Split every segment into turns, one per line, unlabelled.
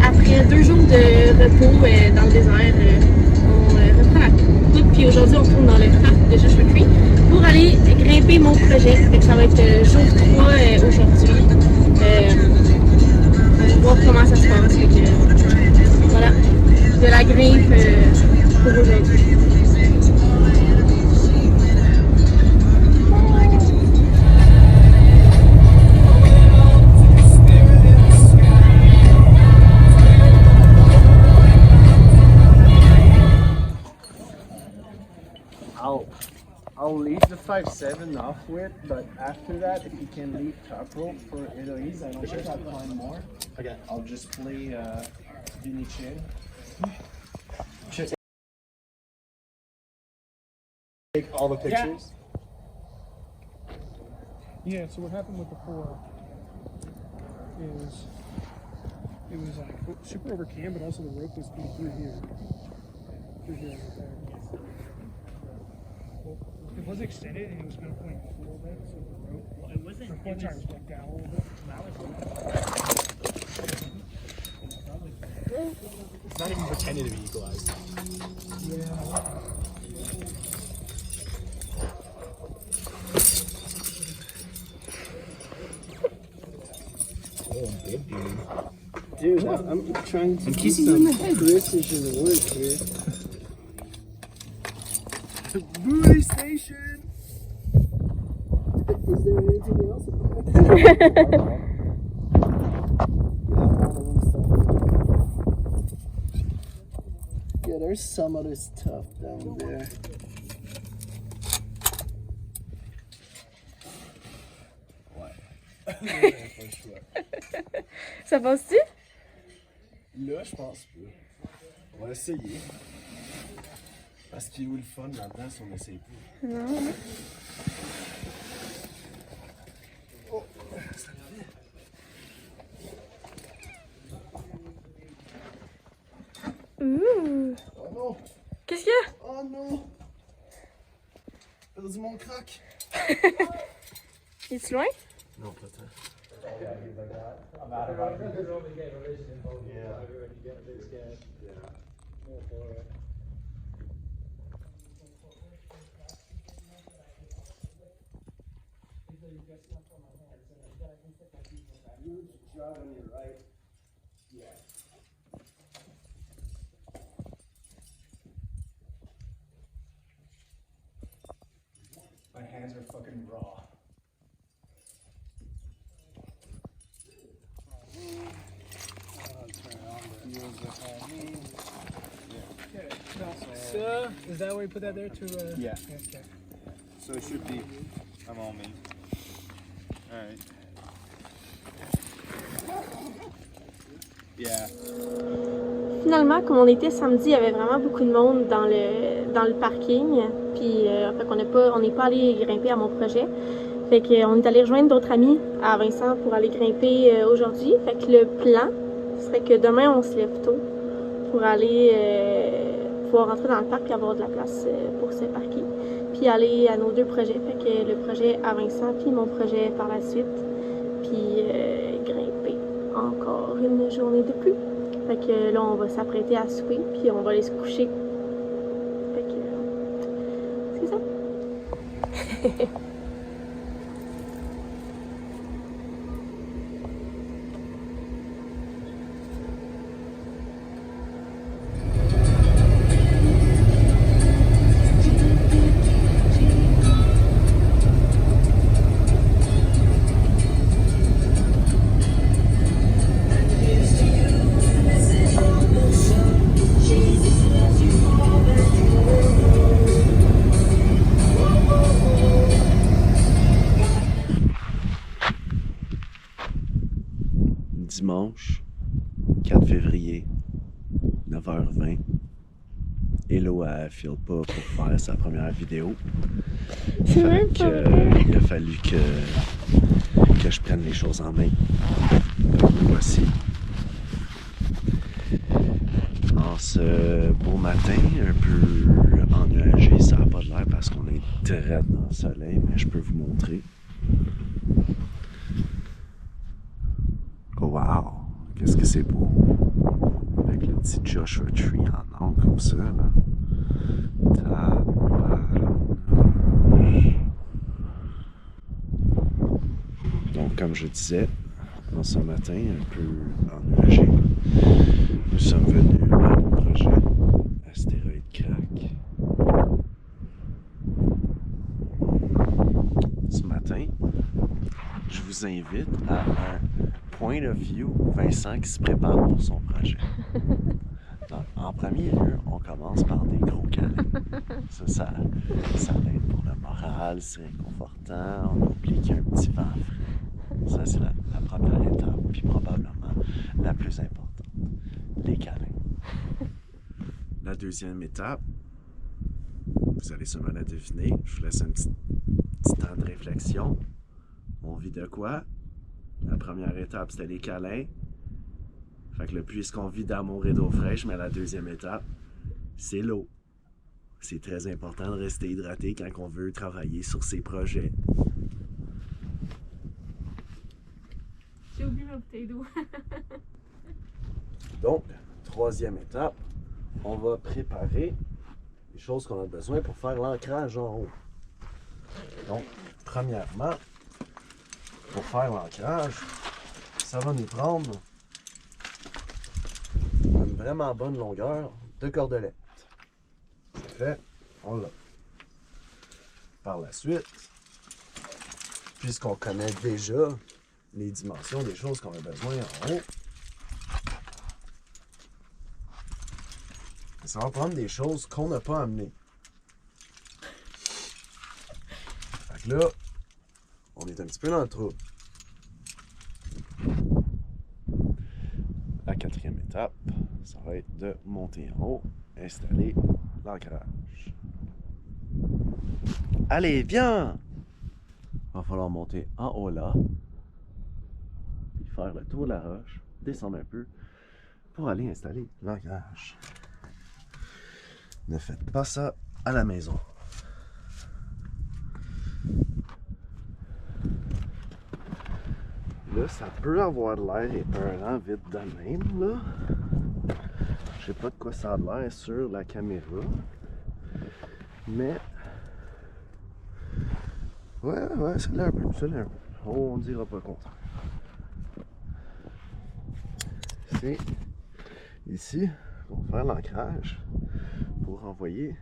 après 2 jours de repos dans le désert, on reprend la route. Puis aujourd'hui, on retourne dans le parc de Joshua Tree pour aller grimper mon projet. Fait que ça va être jour 3 aujourd'hui. On va voir comment ça se passe. Fait que, voilà, de la grimpe pour aujourd'hui.
I'll leave the 5'7" off width, but after that, if you can leave top rope for Eloise, I don't think I'll climb more.
Okay.
I'll just play Vinny Chin.
Take all the pictures.
Yeah, so what happened with the 4 is it was like super over cam, but also the rope was through here. Through here right there. Well, it was extended and it was kind of pointing up a little bit, so the rope. Well, it wasn't. The point was back down a little bit.
It's not even pretending to be equalized.
Yeah.
Dude, I'm trying to do some precision work here.
Booty station.
Is there anything else? Yeah, there's some other stuff down there.
Ça passe-tu?
Là, je pense pas. On va essayer. Parce qu'il y a où le fun là-dedans si on essaye pas?
Non.
Oh,
Ouh!
oh non!
Qu'est-ce qu'il y a?
Oh non! J'ai perdu mon crack!
Es-tu loin?
Non, pas tant.
My hands are fucking raw.
So, is that where you put that there to?
Yeah.
Okay.
So it should be. I'm all me. Alright. Yeah.
Finalement, comme on était samedi, il y avait vraiment beaucoup de monde dans le parking. Puis, fait qu'on n'est pas allé grimper à mon projet. Fait qu'on est allé rejoindre d'autres amis à Vincent pour aller grimper aujourd'hui. Fait que le plan serait que demain, on se lève tôt pour aller pouvoir rentrer dans le parc et avoir de la place pour se parquer. Puis aller à nos 2 projets. Fait que le projet à Vincent, puis mon projet par la suite. Puis grimper encore une journée de plus. Fait que là, on va s'apprêter à souper, puis on va aller se coucher. Fait que c'est ça.
Dimanche 4 février, 9h20. Hello, elle file pas pour faire sa première vidéo.
C'est même
Fait
pas
que,
vrai.
il a fallu que je prenne les choses en main. Me voici. En ce beau matin, un peu ennuagé, ça n'a pas de l'air parce qu'on est très dans le soleil, mais je peux vous montrer. Oh wow! qu'est-ce que c'est beau. Avec le petit Joshua Tree en angle comme ça, là. Donc, comme je disais, en ce matin, un peu ennuagé, nous sommes venus à mon projet Astéroïde Crack. Ce matin, je vous invite à un point of view Vincent qui se prépare pour son projet. Donc, en premier lieu, on commence par des gros câlins. Ça aide pour le moral, c'est réconfortant, on oublie qu'il y a un petit vent frais. Ça, c'est la première étape, puis probablement la plus importante, les câlins. La deuxième étape, vous allez sûrement la deviner, je vous laisse un petit temps de réflexion. On vit de quoi? La première étape, c'était les câlins. Fait que puisqu'on vit d'amour et d'eau fraîche, mais la deuxième étape, c'est l'eau. C'est très important de rester hydraté quand on veut travailler sur ses projets.
J'ai oublié ma bouteille d'eau.
Donc, troisième étape, on va préparer les choses qu'on a besoin pour faire l'ancrage en haut. Donc, premièrement, pour faire l'ancrage, ça va nous prendre une vraiment bonne longueur de cordelette. C'est fait, on l'a. Par la suite, puisqu'on connaît déjà les dimensions des choses qu'on a besoin en haut, ça va prendre des choses qu'on n'a pas amenées. Fait que là, on est un petit peu dans le trou. La quatrième étape, ça va être de monter en haut, installer l'ancrage. Allez, viens! Il va falloir monter en haut là, puis faire le tour de la roche, descendre un peu, pour aller installer l'ancrage. Ne faites pas ça à la maison. Là, ça peut avoir l'air épeurant vite de même, là. Je sais pas de quoi ça a l'air sur la caméra. Mais... Ouais, ça l'est un peu, On dira pas le contraire. C'est ici qu'on va faire l'ancrage pour envoyer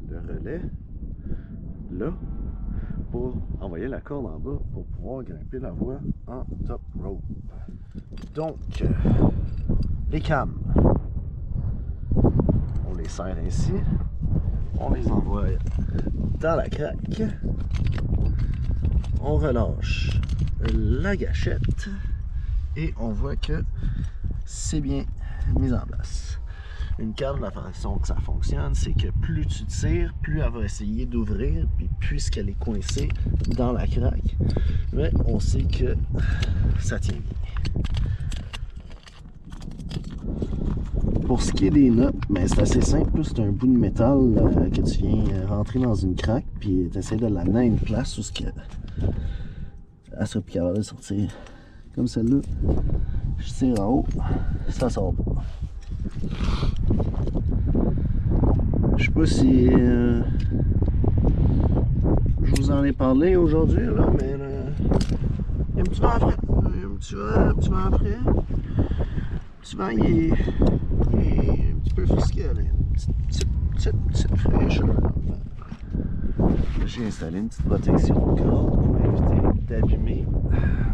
le relais là, pour envoyer la corde en bas pour pouvoir grimper la voie en top rope. Donc, les cams, on les serre ainsi, on les envoie dans la craque, on relâche la gâchette et on voit que c'est bien mis en place. Une came, la façon que ça fonctionne, c'est que plus tu tires, plus elle va essayer d'ouvrir, puis puisqu'elle est coincée dans la craque, mais on sait que ça tient bien. Pour ce qui est des notes, ben c'est assez simple, c'est un bout de métal que tu viens rentrer dans une craque, puis tu essaies de l'amener à une place où elle sera plus capable de sortir. Comme celle-là, je tire en haut, ça sort pas. Je sais pas si je vous en ai parlé aujourd'hui, là, mais il y a un petit vent frais. Il y a un petit vent frais. Le petit vent, il est un petit peu frisqué, là. Petite fraîcheur. J'ai installé une petite protection de corde pour éviter d'abîmer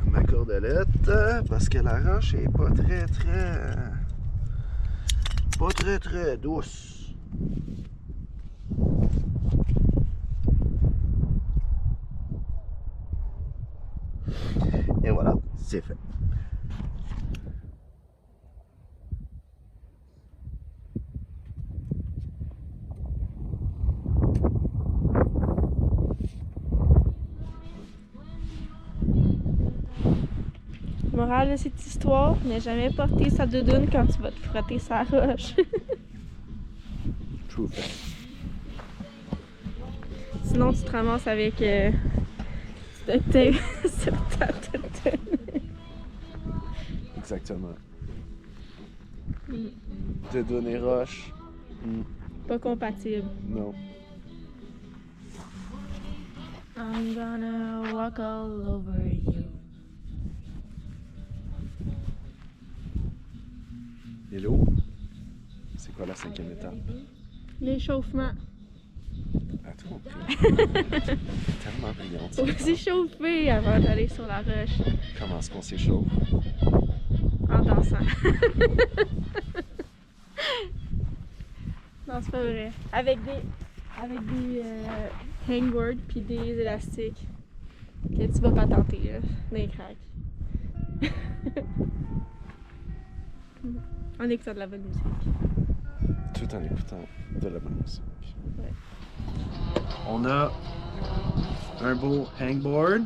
ma cordelette parce que la roche est pas très douce. Et voilà, c'est fait.
Morale de cette histoire, ne jamais porter sa doudoune quand tu vas te frotter sa roche.
True fact.
Sinon, tu te ramasses avec cette tape sur ta doudoune.
Exactement. de données roches.
Pas compatible.
Non.
I'm gonna walk all over you.
Hello? C'est quoi la 5e étape?
L'échauffement.
À tout compris. Tellement brillante.
Faut s'échauffer avant d'aller sur la roche.
Comment est-ce qu'on s'échauffe?
En dansant. Non, c'est pas vrai. Avec des hangboards puis des élastiques que tu vas pas tenter là, dans les craques. En écoutant de la bonne musique.
Tout en écoutant de la bonne musique.
Ouais.
On a un beau hangboard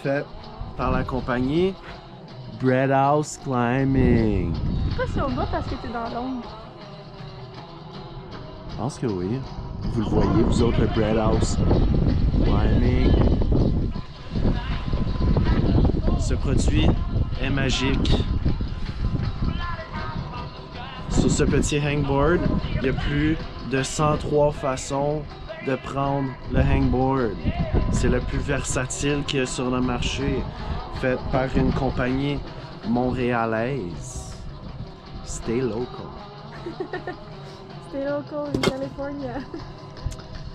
fait par la compagnie Bread House Climbing.
Je sais pas si on va parce que t'es dans l'ombre.
Je pense que oui. Vous le voyez, vous autres, le Bread House Climbing. Ce produit est magique. Sur ce petit hangboard, il y a plus de 103 façons de prendre le hangboard. C'est le plus versatile qu'il y a sur le marché, fait par une compagnie montréalaise. Stay local.
Stay local in California.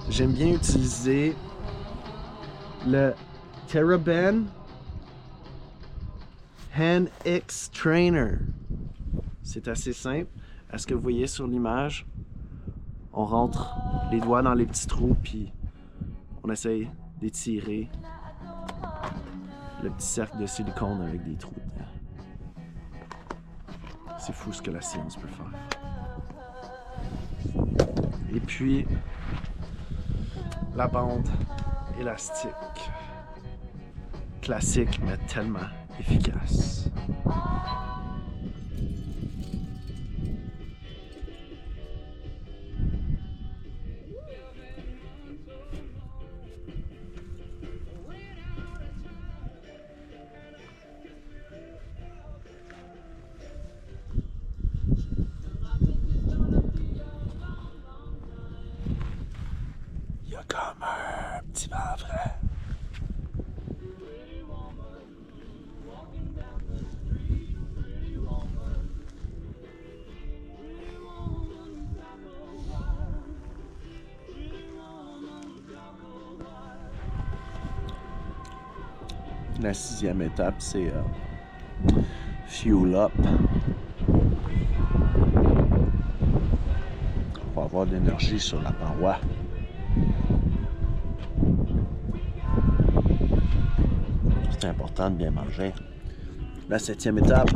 J'aime bien utiliser le TerraBand Hand X Trainer. C'est assez simple. Est-ce que vous voyez sur l'image? On rentre les doigts dans les petits trous puis on essaye d'étirer le petit cercle de silicone avec des trous dedans. C'est fou ce que la science peut faire. Et puis la bande élastique. Classique mais tellement efficace. Il y a comme un petit vent frais. La 6e étape, c'est Fuel Up. On va avoir de l'énergie sur la paroi. C'est important de bien manger. La 7e étape.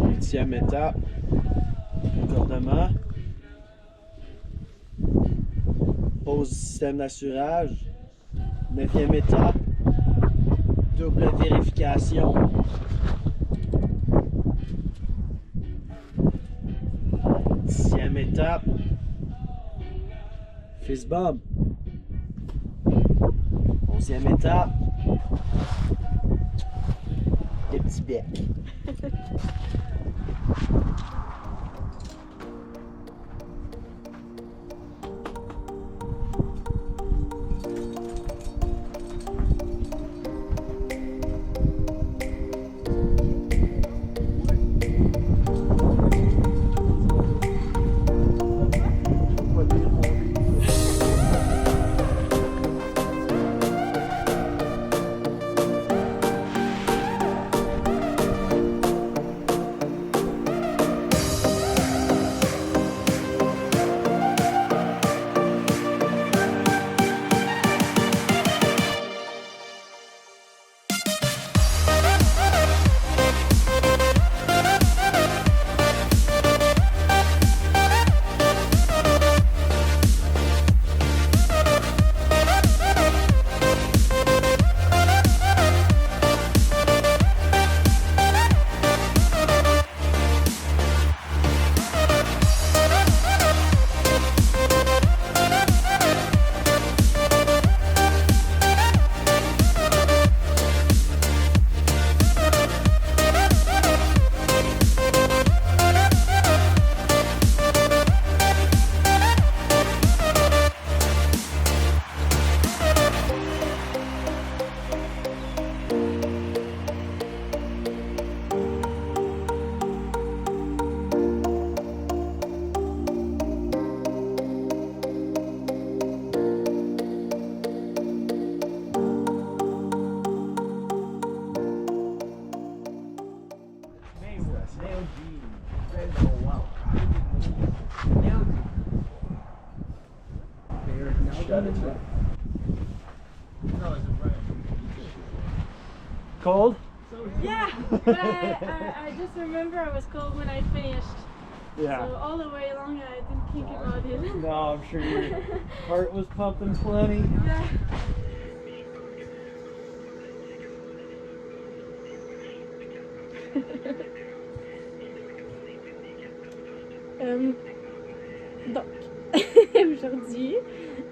8e étape. Accordement. Pause du système d'assurage. 9e étape. Double vérification. 10e étape. Fist bump. 11e étape. Des petits becs.
Cold?
Yeah, but I just remember I was cold when I finished.
Yeah.
So all the way along I didn't think about it.
No, I'm sure your heart was pumping plenty.
Yeah. Donc, aujourd'hui,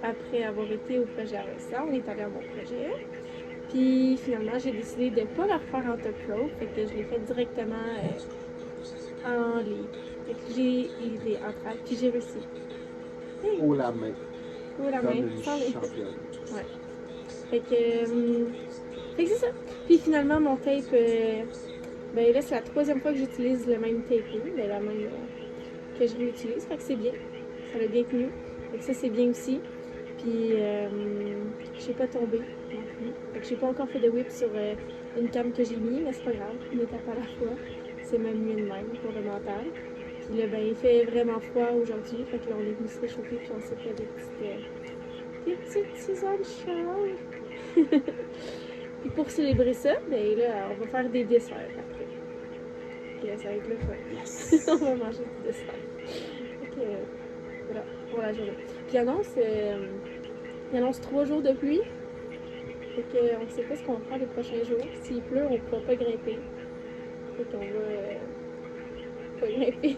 après avoir été au projet RSA, on est allé à mon projet. Puis finalement, j'ai décidé de ne pas le refaire en top rope, fait que je l'ai fait directement en ligne. Fait que j'ai aidé en track, puis j'ai réussi. Hey.
Haut la main.
Haut la
Comme
main,
une
sans les...
championne.
Ouais. Fait que c'est ça. Puis finalement, mon tape, ben là, c'est la 3e fois que j'utilise le même tape, ben, la même que je réutilise, fait que c'est bien. Ça va bien tenu. Fait que ça, c'est bien aussi. Puis, je sais pas tomber non plus. Fait que j'ai pas encore fait de whip sur une cam que j'ai mis, mais c'est pas grave, une étape à la fois. C'est même mieux de même pour le mental. Puis là, ben, il fait vraiment froid aujourd'hui, fait que là, on est venu se réchauffer, puis on s'est fait des petites tisanes chaudes. Puis pour célébrer ça, ben là, on va faire des desserts après. Puis ça va être le fun. Yes. On va manger des desserts. Fait que, voilà, pour la journée. Puis il annonce 3 jours de pluie. Fait qu'on ne sait pas ce qu'on va faire les prochains jours. S'il pleut, on ne pourra pas grimper. Fait qu'on va pas grimper.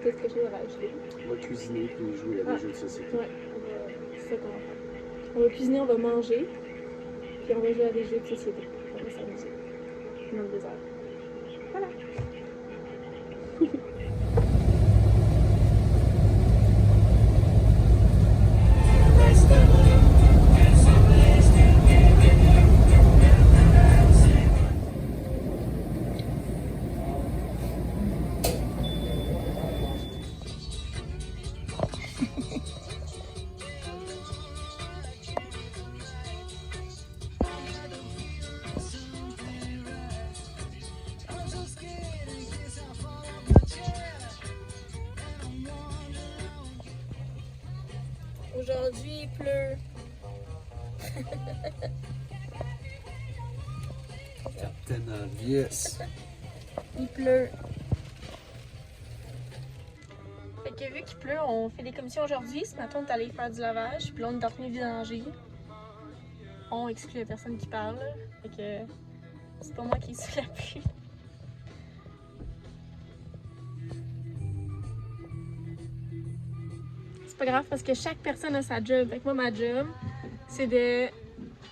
C'est quelque chose à rajouter.
On va cuisiner puis jouer à des jeux de société.
Ouais, c'est ça qu'on va faire. On va cuisiner, on va manger, puis on va jouer à des jeux de société. On va s'amuser. Dans le désert. Voilà. Aujourd'hui, il pleut.
Captain Obvious.
Il pleut. Fait que vu qu'il pleut, on fait des commissions aujourd'hui. Ce matin, on est allé faire du lavage. Puis là, on est en train de vidanger. On exclut la personne qui parle. Fait que c'est pas moi qui suis la pluie. C'est pas grave parce que chaque personne a sa job. Fait que moi, ma job, c'est de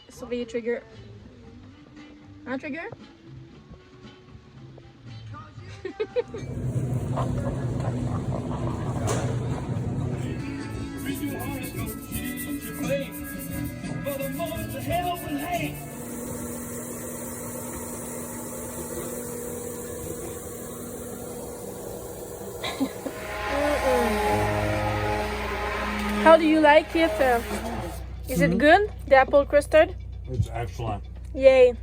surveiller Trigger. Hein, Trigger? How do you like it? Is it good? The apple custard?
It's excellent.
Yay!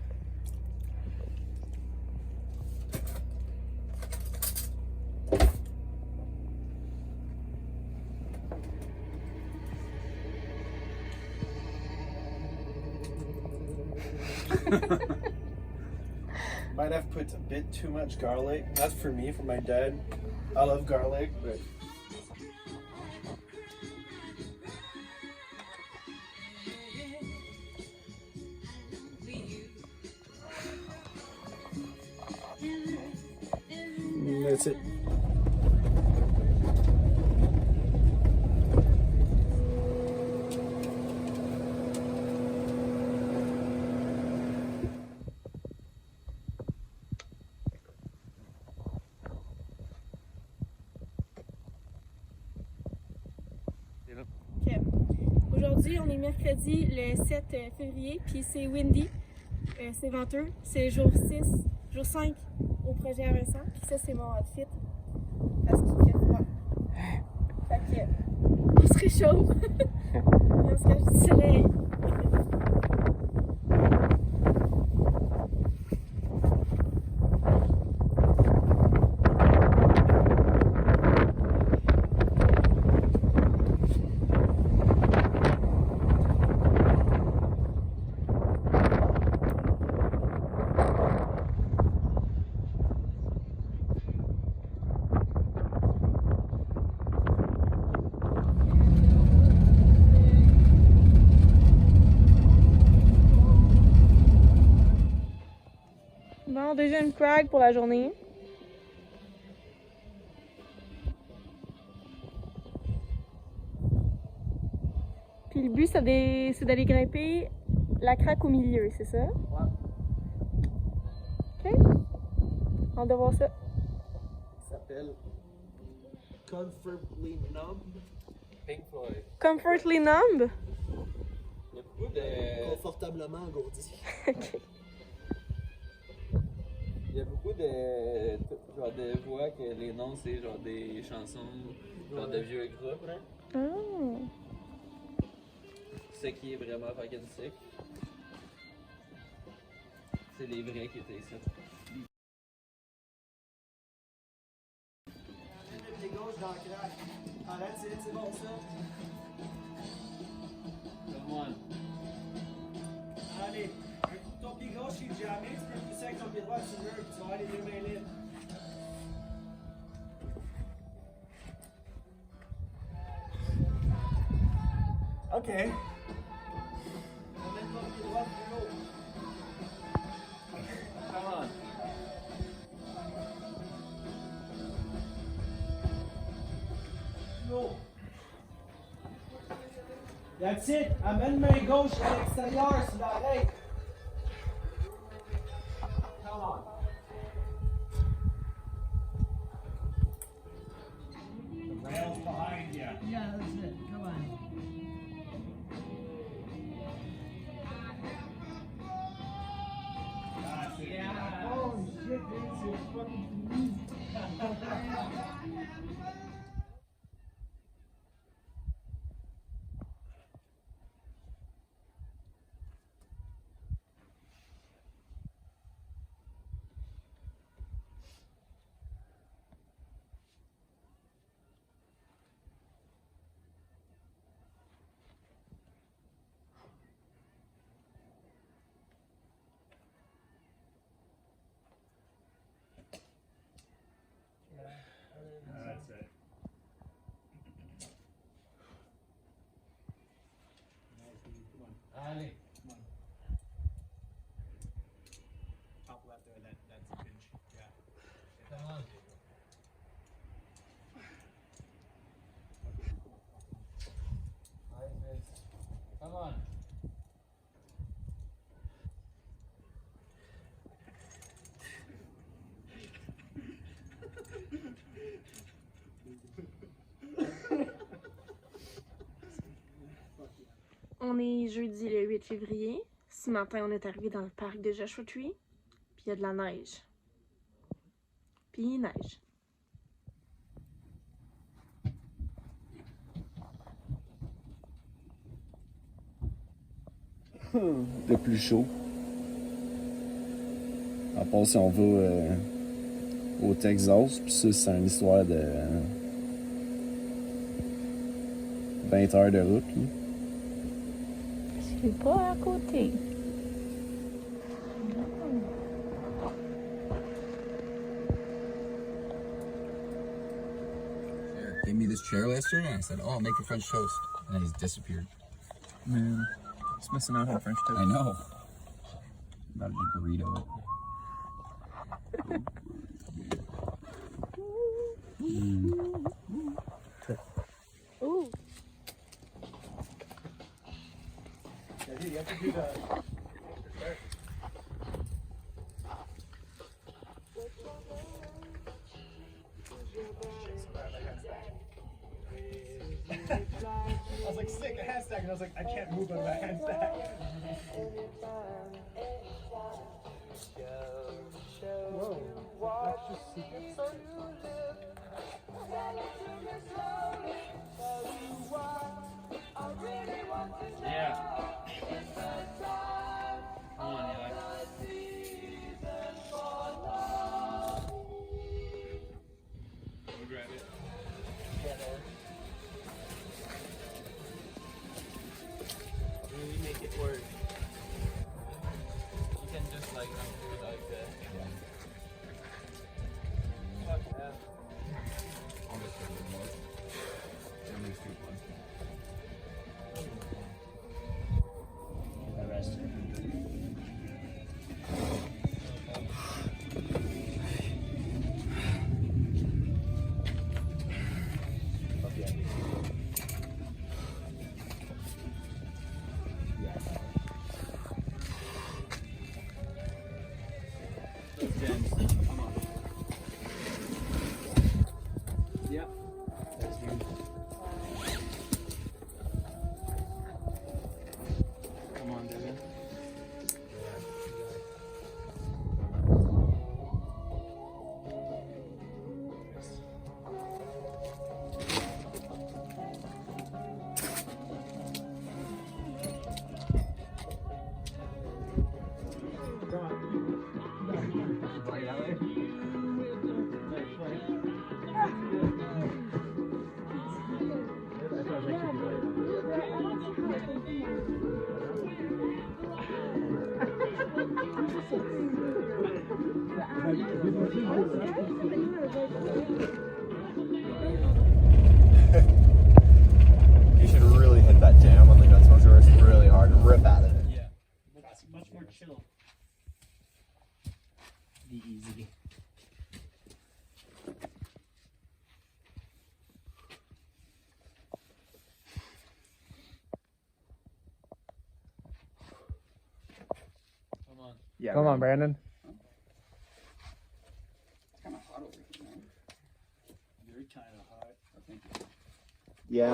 Might have put a bit too much garlic. That's for me, for my dad. I love garlic, but that's it.
Aujourd'hui, on est mercredi le 7 février, puis c'est windy, c'est venteux, c'est jour 6, jour 5 au projet Vincent, puis ça c'est mon outfit parce qu'il fait froid. Fait que on se réchauffe, on se cache du soleil. Scrag pour la journée. Puis le but, c'est d'aller grimper la craque au milieu, c'est ça?
Ouais.
Ok. On doit voir ça.
Ça s'appelle Comfortably Numb.
Pink Floyd.
Comfortably Numb?
Il y a beaucoup de.
Confortablement engourdi.
Ok.
Il y a beaucoup de. Genre de voix que les noms c'est genre des chansons, genre de vieux groupes, hein.
Ah.
Ce qui est vraiment fucking sick. C'est les vrais qui étaient ici.
Les gauches dans la craque. Arrête, c'est bon ça.
Come on.
Allez, ton pied gauche il est jamais, tu peux pousser avec ton pied droit sur le mur, puis tu vas avoir les deux mains libres. Ok. On met ton pied droit plus haut.
Come on.
No. That's it. Amène main gauche à l'extérieur sur l'oreille. Come on. The rail's behind you. Yeah, that's it. Come on. That's it. Yeah. Holy shit, this is fucking That's it.
Allez.
Top left there, that's a pinch. Yeah.
Come on. Come on.
On est jeudi le 8 février. Ce matin, on est arrivé dans le parc de Joshua Tree. Puis il y a de la neige. Puis il neige.
Le plus chaud. À part si on va au Texas, puis ça, c'est une histoire de 20 heures de route. Là.
C'est pas à côté.
Gave me this chair last year, and I said, "Oh, I'll make you French toast," and then he's disappeared.
Man, he's missing out on French toast.
I know. I'm about to just burrito it.
Ooh.
You have to do the. I was like, sick, a handstand, and I was like, I can't move on that handstand. Whoa, that's just sick.
Yeah. Come on, Eli. We'll grab it. Really make it work. You can just like run through like that. Fuck yeah.
I'll just do it more. Germany's too fun.
You should really hit that jam on the Guts Majoris really hard and rip out of it.
Yeah. It's much more chill. Be easy.
Come on.
Yeah.
Come on, Brandon.
It's kind of hot over here, man.
You're kind of hot.
Oh, thank you.
Yeah.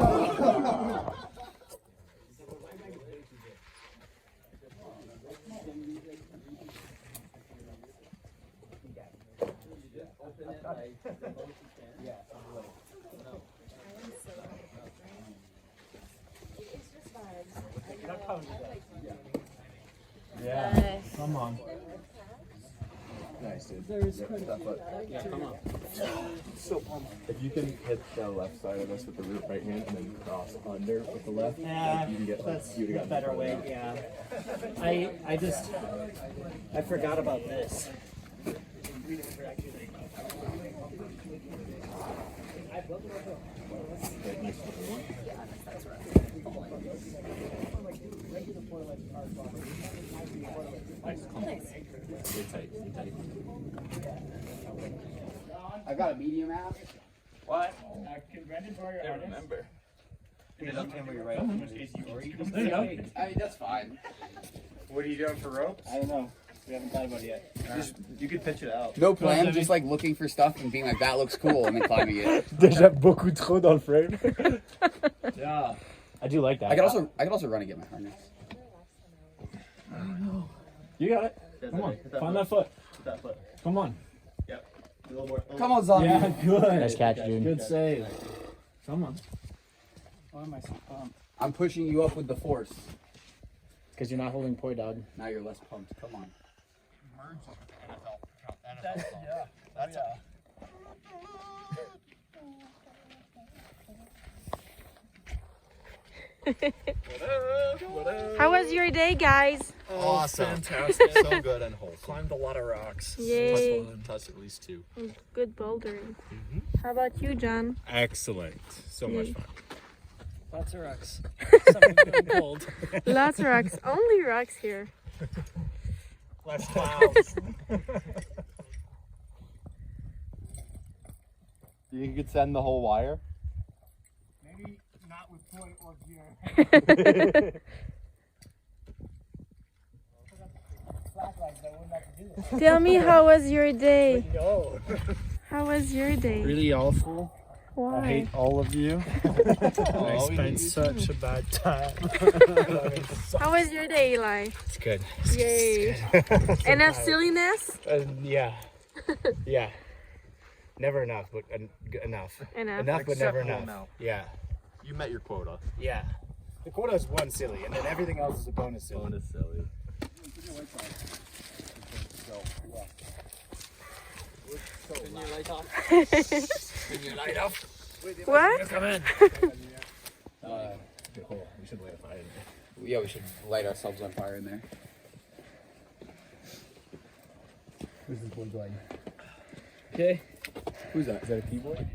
Yeah. Come on.
Nice, dude.
Yeah, come on.
If you can hit the left side of this with the root right hand and then cross under with the left,
Yeah,
you can get
that's
you
the
got
better way. Yeah. I forgot about this.
I got a medium app.
What?
Can Brandon borrow your
I
artist?
remember.
There you go.
I mean, that's fine.
What are you doing for ropes?
I don't know. We haven't thought about it yet.
You could pitch it out.
No plan, just like looking for stuff and being like, that looks cool, and then climbing it.
Déjà beaucoup trop dans le frame.
Yeah. I do like that.
I could also run and get my harness.
You got it. Come on. Find that foot.
That foot.
Come on.
Yep. A little more.
Come on, zombie.
Yeah, good.
Nice catch, dude.
Good save. Come on. Why am I so pumped?
I'm pushing you up with the force.
Because you're not holding poi dog.
Now you're less pumped. Come on.
How was your day, guys?
Awesome. Fantastic. So good and wholesome.
Climbed a lot of rocks.
Yay.
Touched at least two.
Good bouldering. How about you, John?
Excellent. So much fun.
Lots of rocks. Something really cold.
Lots of rocks. Only rocks here.
Less clouds. You could send the whole wire?
Maybe not with poi or gear.
Tell me, how was your day?
No.
How was your day?
Really awful.
Why?
I hate all of you. I spent such a bad time.
How was your day, Eli?
It's good.
Yay. Enough silliness?
Yeah. Yeah. Never enough, but enough.
Enough.
Enough, but never
Acceptable
enough.
amount.
Yeah.
You met your quota.
Yeah. The quota is one silly, and then everything else is a bonus silly.
Bonus silly.
Turn your light off.
Turn your light off.
What?
Come in.
We should light a fire in there.
Yeah, we should light ourselves on fire in there.
Who's this one playing?
Okay.
Who's that? Is that a keyboard?